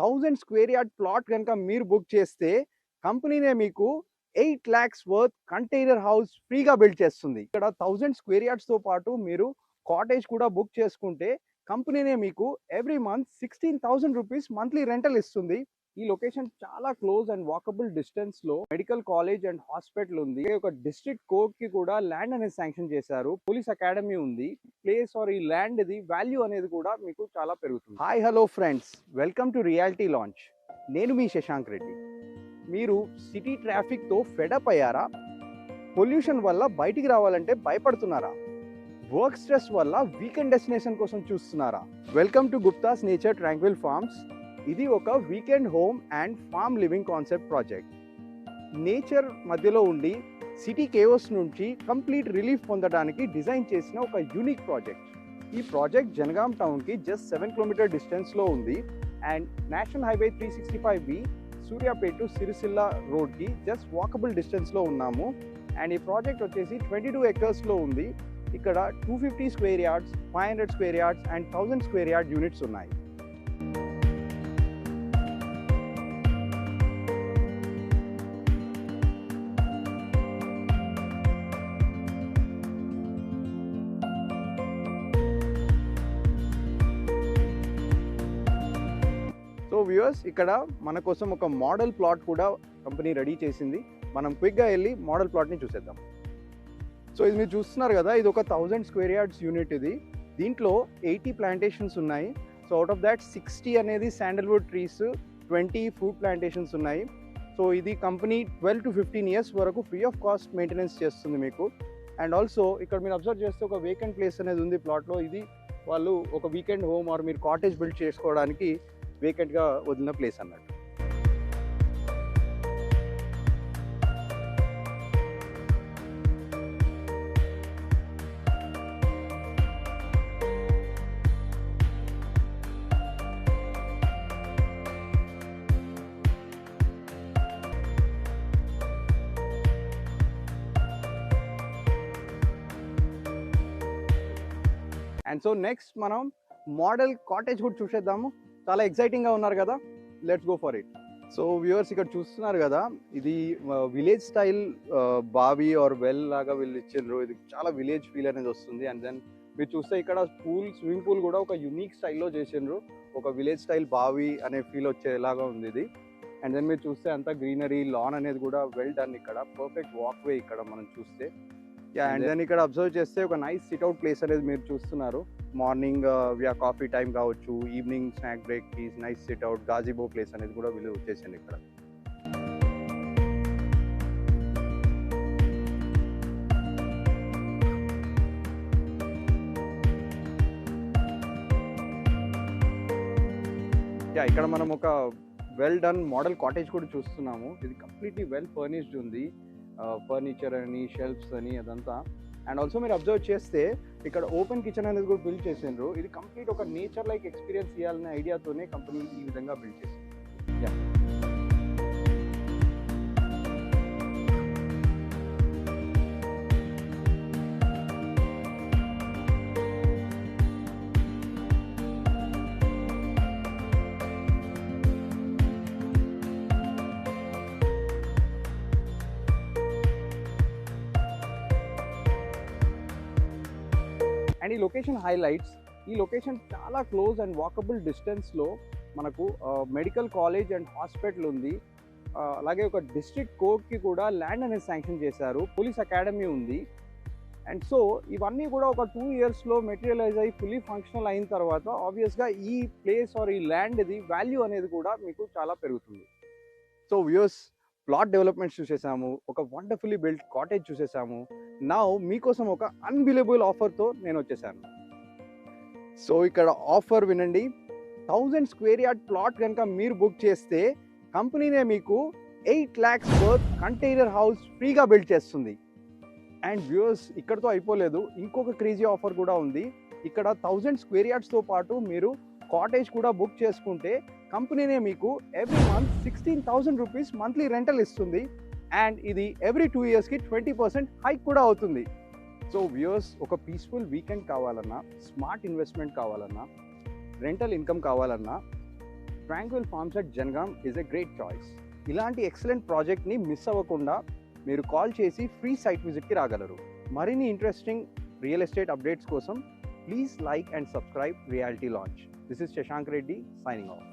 1000 square yard plot కనుక మీరు book చేస్తే కంపెనీనే మీకు 8 lakhs వర్త్ కంటైనర్ హౌస్ ఫ్రీగా బిల్డ్ చేస్తుంది. ఇక్కడ 1000 స్క్వేర్ యార్డ్స్తో పాటు మీరు కాటేజ్ కూడా బుక్ చేసుకుంటే కంపెనీనే మీకు every month 16,000 rupees monthly rental ఇస్తుంది. ఈ లొకేషన్ చాలా క్లోజ్ అండ్ వాకబుల్ డిస్టెన్స్ లో మెడికల్ కాలేజ్ అండ్ హాస్పిటల్ ఉంది. ఒక డిస్ట్రిక్ట్ కోర్ట్ కి కూడా ల్యాండ్ అనేది శాంక్షన్ చేశారు. పోలీస్ అకాడమీ ఉంది. ప్లేస్ ఆర్ ఈ ల్యాండ్ ది వాల్యూ అనేది కూడా మీకు చాలా పెరుగుతుంది. Hi hello friends, welcome to reality launch. నేను మీ శశాంక్ రెడ్డి. మీరు సిటీ ట్రాఫిక్ తో ఫెడప్ అయ్యారా? పొల్యూషన్ వల్ల బయటికి రావాలంటే భయపడుతున్నారా? వర్క్ స్ట్రెస్ వల్ల వీకెండ్ డెస్టినేషన్ కోసం చూస్తున్నారా? Welcome to Gupta's nature tranquil farms. ఇది ఒక weekend home and farm living concept project. Nature మధ్యలో ఉండి సిటీ కేఓస్ నుంచి కంప్లీట్ రిలీఫ్ పొందడానికి డిజైన్ చేసిన ఒక యూనిక్ ప్రాజెక్ట్. ఈ ప్రాజెక్ట్ జనగాం టౌన్కి జస్ట్ 7 కిలోమీటర్ డిస్టెన్స్లో ఉంది and national highway 365B Suryapet to Sircilla రోడ్కి జస్ట్ వాకబుల్ డిస్టెన్స్లో ఉన్నాము. అండ్ ఈ ప్రాజెక్ట్ వచ్చేసి 22 acres ఉంది. ఇక్కడ 250 square yards, 500 square yards and 1000 square yard units ఉన్నాయి. సో వ్యూవర్స్, ఇక్కడ మన కోసం ఒక మోడల్ ప్లాట్ కూడా కంపెనీ రెడీ చేసింది. మనం క్విక్గా వెళ్ళి మోడల్ ప్లాట్ని చూసేద్దాం. సో ఇది మీరు చూస్తున్నారు కదా, ఇది ఒక 1000 స్క్వేర్ యార్డ్స్ యూనిట్. ఇది దీంట్లో 80 ప్లాంటేషన్స్ ఉన్నాయి. సో అవుట్ ఆఫ్ దాట్ 60 అనేది శాండల్వుడ్ ట్రీస్, 20 ఫ్రూట్ ప్లాంటేషన్స్ ఉన్నాయి. సో ఇది కంపెనీ 12 to 15 years వరకు ఫ్రీ ఆఫ్ కాస్ట్ మెయింటెనెన్స్ చేస్తుంది మీకు. అండ్ ఆల్సో ఇక్కడ మీరు అబ్జర్వ్ చేస్తే ఒక వేకెంట్ ప్లేస్ అనేది ఉంది ప్లాట్లో. ఇది వాళ్ళు ఒక వీకెండ్ హోమ్ ఆర్ మీరు కాటేజ్ బిల్డ్ చేసుకోవడానికి వేకెంట్గా వదిలిన ప్లేస్ అన్నట్టు. అండ్ సో నెక్స్ట్ మనం మోడల్ కాటేజ్ కూడా చూసేద్దాము. చాలా ఎక్సైటింగ్గా ఉన్నారు కదా, let's go for it. So viewers, ఇక్కడ చూస్తున్నారు కదా, ఇది విలేజ్ స్టైల్ బావి ఆర్ వెల్ లాగా వీళ్ళు ఇచ్చిండ్రు. ఇది చాలా విలేజ్ ఫీల్ అనేది వస్తుంది. అండ్ దెన్ మీరు చూస్తే ఇక్కడ స్విమ్మింగ్ పూల్ కూడా ఒక యూనిక్ స్టైల్లో చేసిండ్రు. ఒక విలేజ్ స్టైల్ బావి అనే ఫీల్ వచ్చేలాగా ఉంది ఇది. అండ్ దెన్ మీరు చూస్తే అంతా గ్రీనరీ, లాన్ అనేది కూడా వెల్ డన్. ఇక్కడ పర్ఫెక్ట్ వాక్ వే ఇక్కడ మనం చూస్తే. అండ్ దెన్ ఇక్కడ అబ్జర్వ్ చేస్తే ఒక నైస్ సిట్అవుట్ ప్లేస్ అనేది మీరు చూస్తున్నారు. మార్నింగ్ కాఫీ టైం కావచ్చు, ఈవినింగ్ స్నాక్ బ్రేక్కి నైస్ సిట్అవుట్ గాజిబో ప్లేస్ అనేది కూడా వీళ్ళు వచ్చేసింది ఇక్కడ. ఇక్కడ మనం ఒక వెల్ డన్ మోడల్ కాటేజ్ కూడా చూస్తున్నాము. ఇది కంప్లీట్లీ వెల్ ఫర్నిష్డ్ ఉంది. ఫర్నిచర్ అని, షెల్ఫ్స్ అని అదంతా. అండ్ ఆల్సో మీరు అబ్జర్వ్ చేస్తే ఇక్కడ ఓపెన్ కిచెన్ అనేది కూడా బిల్డ్ చేసిండ్రు. ఇది కంప్లీట్ ఒక నేచర్ లైక్ ఎక్స్పీరియన్స్ ఇవ్వాలనే ఐడియాతోనే కంపెనీ ఈ విధంగా బిల్డ్ చేసింది. అండ్ ఈ లొకేషన్ హైలైట్స్, ఈ లొకేషన్ చాలా క్లోజ్ అండ్ వాకబుల్ డిస్టెన్స్లో మనకు మెడికల్ కాలేజ్ అండ్ హాస్పిటల్ ఉంది. అలాగే ఒక డిస్ట్రిక్ట్ కోర్ట్కి కూడా ల్యాండ్ అనేది శాంక్షన్ చేశారు. పోలీస్ అకాడమీ ఉంది. అండ్ సో ఇవన్నీ కూడా ఒక 2 yearsలో మెటీరియలైజ్ అయ్యి ఫుల్లీ ఫంక్షనల్ అయిన తర్వాత ఆబ్వియస్గా ఈ ప్లేస్ ఆర్ ఈ ల్యాండ్ది వాల్యూ అనేది కూడా మీకు చాలా పెరుగుతుంది. సో వ్యూవర్స్, ప్లాట్ డెవలప్మెంట్స్ చూసేసాము, ఒక వండర్ఫుల్లీ బిల్డ్ కాటేజ్ చూసేసాము. నా మీకోసం ఒక అన్బిలీవబుల్ ఆఫర్తో నేను వచ్చేసాను. సో ఇక్కడ ఆఫర్ వినండి. 1000 స్క్వేర్ యార్డ్ ప్లాట్ కనుక మీరు బుక్ చేస్తే కంపెనీనే మీకు 8 lakhs వర్త్ కంటైనర్ హౌస్ ఫ్రీగా బిల్డ్ చేస్తుంది. అండ్ వ్యూవర్స్, ఇక్కడతో అయిపోలేదు, ఇంకొక క్రేజీ ఆఫర్ కూడా ఉంది. ఇక్కడ 1000 స్క్వేర్ యార్డ్స్తో పాటు మీరు కాటేజ్ కూడా బుక్ చేసుకుంటే కంపెనీనే మీకు every month 16,000 rupees monthly rental ఇస్తుంది. అండ్ ఇది ఎవ్రీ 2 yearsకి 20% హైక్ కూడా అవుతుంది. సో వ్యూవర్స్, ఒక పీస్ఫుల్ వీకెండ్ కావాలన్నా, స్మార్ట్ ఇన్వెస్ట్మెంట్ కావాలన్నా, రెంటల్ ఇన్కమ్ కావాలన్నా tranquil farms at Jangaon is a great choice. ఇలాంటి ఎక్సలెంట్ ప్రాజెక్ట్ని మిస్ అవ్వకుండా మీరు కాల్ చేసి ఫ్రీ సైట్ విజిట్కి రాగలరు. మరిన్ని ఇంట్రెస్టింగ్ రియల్ ఎస్టేట్ అప్డేట్స్ కోసం please like and subscribe Realty Launch. This is Shashank Reddy signing off.